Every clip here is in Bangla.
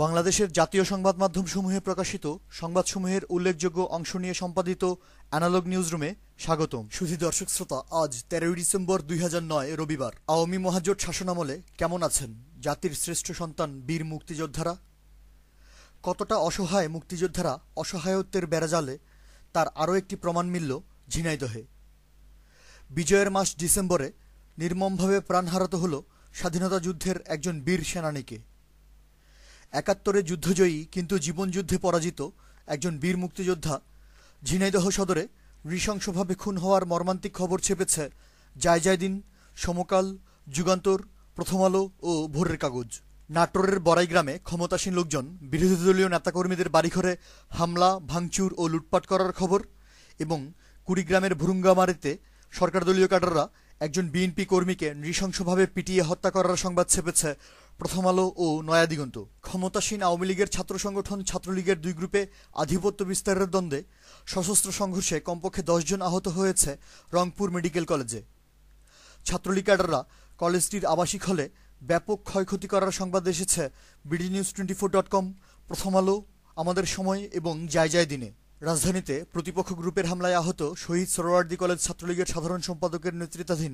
বাংলাদেশের জাতীয় সংবাদ মাধ্যমসমূহে প্রকাশিত সংবাদসমূহের উল্লেখযোগ্য অংশ নিয়ে সম্পাদিত অ্যানালগ নিউজরুমে স্বাগতম। সুধী দর্শক শ্রোতা, আজ 13 ডিসেম্বর 2009 রবিবার। আওয়ামী মহাজোট শাসনামলে কেমন আছেন জাতির শ্রেষ্ঠ সন্তান বীর মুক্তিযোদ্ধারা? কতটা অসহায় মুক্তিযোদ্ধারা অসহায়ত্বের বেড়াজালে, তার আরও একটি প্রমাণ মিলল ঝিনাইদহে। বিজয়ের মাস ডিসেম্বরে নির্মমভাবে প্রাণ হারাতে হল স্বাধীনতা যুদ্ধের একজন বীর সেনানীকে। ৭১-এ যুদ্ধজয়ী কিন্তু জীবনযুদ্ধে পরাজিত একজন বীর মুক্তিযোদ্ধা ঝিনাইদহ সদরে নৃশংসভাবে খুন হওয়ার মর্মান্তিক খবর ছেপেছে জায়জায়দিন, সমকাল, যুগান্তর, প্রথম আলো ও ভোরের কাগজ। নাটোরের বড়াই গ্রামে ক্ষমতাসীন লোকজন বিরোধী দলীয় নেতাকর্মীদের বাড়িঘরে হামলা, ভাঙচুর ও লুটপাট করার খবর এবং কুড়িগ্রামের ভুরুঙ্গামারীতে সরকারদলীয় ক্যাডাররা একজন বিএনপি কর্মীকে নৃশংসভাবে পিটিয়ে হত্যা করার সংবাদ ছেপেছে প্রথম আলো ও নয়াদিগন্ত। ক্ষমতাসীন আওয়ামী লীগের ছাত্র সংগঠন ছাত্রলীগের দুই গ্রুপে আধিপত্য বিস্তারের দ্বন্দ্বে সশস্ত্র সংঘর্ষে কমপক্ষে 10 জন আহত হয়েছে রংপুর মেডিকেল কলেজে। ছাত্রলীগ ক্যাডাররা কলেজটির আবাসিক হলে ব্যাপক ক্ষয়ক্ষতি করার সংবাদ এসেছে BDNews24.com, প্রথম আলো, আমাদের সময় এবং জায়জায়দিনে। রাজধানীতে প্রতিপক্ষ গ্রুপের হামলায় আহত শহীদ সোহরাওয়ার্দী কলেজ ছাত্রলীগের সাধারণ সম্পাদকের নেতৃত্বাধীন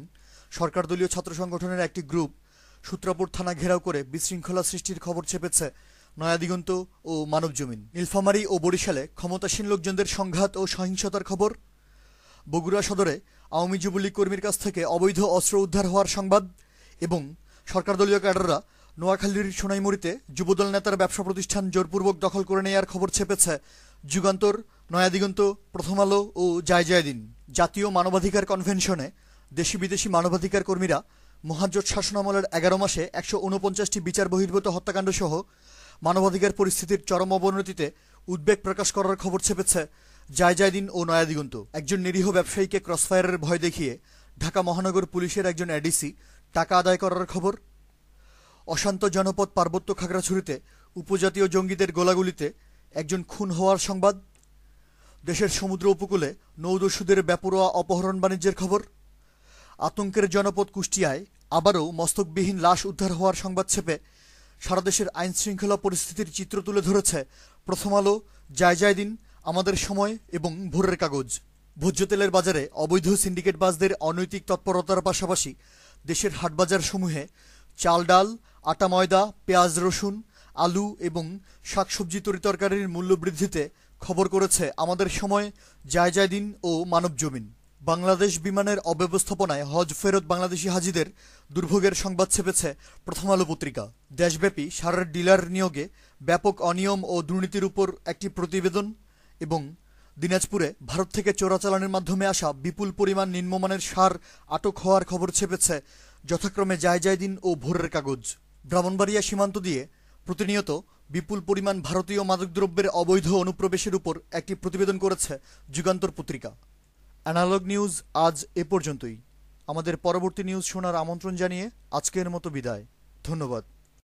সরকারদলীয় ছাত্র সংগঠনের একটি গ্রুপ সূত্রাপুর থানা ঘেরাও করে বিশৃঙ্খলা সৃষ্টির খবর ছেপেছে নয়াদিগন্ত ও মানবজমিন। নীলফামারী ও বরিশালে ক্ষমতাসীন লোকজনদের সংঘাত ও সহিংসতার খবর। বগুড়া সদরে আওয়ামী যুবলীগ কর্মীর কাছ থেকে অবৈধ অস্ত্র উদ্ধার হওয়ার সংবাদ এবং সরকারদলীয় ক্যাডাররা নোয়াখালীর সোনাইমুড়িতে যুবদল নেতার ব্যবসা প্রতিষ্ঠান জোরপূর্বক দখল করে নেওয়ার খবর ছেপেছে যুগান্তর, নয়াদিগন্ত, প্রথম আলো ও জায়জায়দিন। জাতীয় মানবাধিকার কনভেনশনে দেশি বিদেশি মানবাধিকার কর্মীরা মহাজোট শাসনামলের 11 মাসে 149টি বিচার বহির্ভূত হত্যাকাণ্ড সহ মানবাধিকার পরিস্থিতির চরম অবনতিতে উদ্বেগ প্রকাশ করার খবর ছেপেছে জায়জায়দিন ও নয়াদিগন্ত। একজন নিরীহ ব্যবসায়ীকে ক্রসফায়ারের ভয় দেখিয়ে ঢাকা মহানগর পুলিশের একজন এডিসি টাকা আদায় করার খবর। অশান্ত জনপদ পার্বত্য খাগড়াছড়িতে উপজাতীয় জঙ্গিদের গোলাগুলিতে একজন খুন হওয়ার সংবাদ। দেশের সমুদ্র উপকূলে নৌদস্যুদের বেপরোয়া অপহরণ বাণিজ্যের খবর। আতঙ্কের জনপদ কুষ্টিয়ায় আবারও মস্তকবিহীন লাশ উদ্ধার হওয়ার সংবাদ ছেপে সারা দেশের আইন শৃঙ্খলা পরিস্থিতির চিত্র তুলে ধরেছে প্রথম আলো, জায়জায়দিন, আমাদের সময় এবং ভোরের কাগজ। ভোজ্য তেলের বাজারে অবৈধ সিন্ডিকেটবাজদের অনৈতিক তৎপরতার পাশাপাশি দেশের হাটবাজার সমূহে চাল, ডাল, আটা, ময়দা, পেঁয়াজ, রসুন, আলু এবং শাকসবজি তরিতরকারির মূল্য বৃদ্ধিতে খবর করেছে আমাদের সময়, জায়জায়দিন ও মানবজমিন। বাংলাদেশ বিমানের অব্যবস্থাপনায় হজ ফেরত বাংলাদেশি হাজিদের দুর্ভোগের সংবাদ ছেপেছে প্রথম আলো পত্রিকা। দেশব্যাপী সারের ডিলার নিয়োগে ব্যাপক অনিয়ম ও দুর্নীতির উপর একটি প্রতিবেদন এবং দিনাজপুরে ভারত থেকে চোরাচালানের মাধ্যমে আসা বিপুল পরিমাণ নিম্নমানের সার আটক হওয়ার খবর ছেপেছে যথাক্রমে জায়জায়দিন ও ভোরের কাগজ। ব্রাহ্মণবাড়িয়া সীমান্ত দিয়ে প্রতিনিয়ত বিপুল পরিমাণ ভারতীয় মাদকদ্রব্যের অবৈধ অনুপ্রবেশের উপর একটি প্রতিবেদন করেছে যুগান্তর পত্রিকা। অ্যানালগ নিউজ আজ এ পর্যন্তই। আমাদের পরবর্তী নিউজ শোনার আমন্ত্রণ জানিয়ে আজকের মতো বিদায়। ধন্যবাদ।